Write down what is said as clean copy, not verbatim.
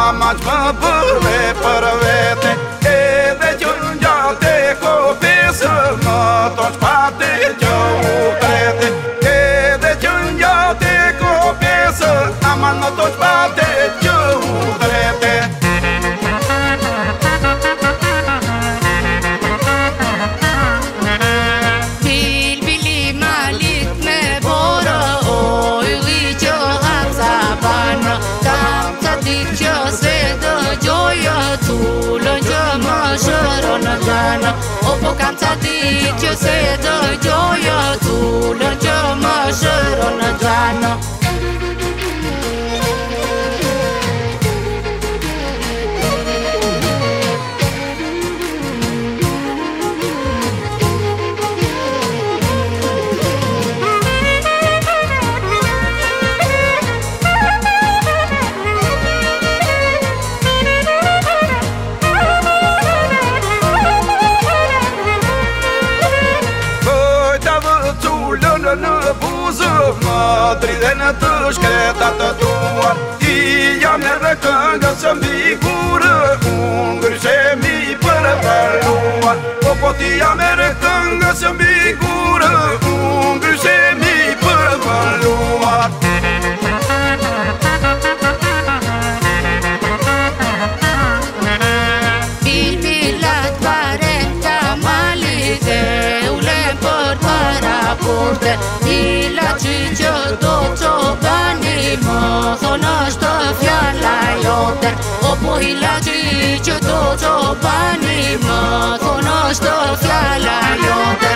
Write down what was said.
ama që më bële për vete, edhe që njate kopesë, më tonë që pate që u trete, edhe që njate kopesë, ama më tonë që pate që u trete. O po kam ca ditë që se dëgjoja Tullën që më shëron në gjana. Në buzë, më dridhe në të shkretat të duar, I jam e rëkëngë së mbi gurë, unë grishemi për përluar. Po ti jam e rëkëngë së mbi gurë, unë grishemi për përluar. Bilbilat parenta malite, ulem për paraporte, Ila që do që bani më thonë është fjalla jote. O po ila që do që bani më thonë është fjalla jote.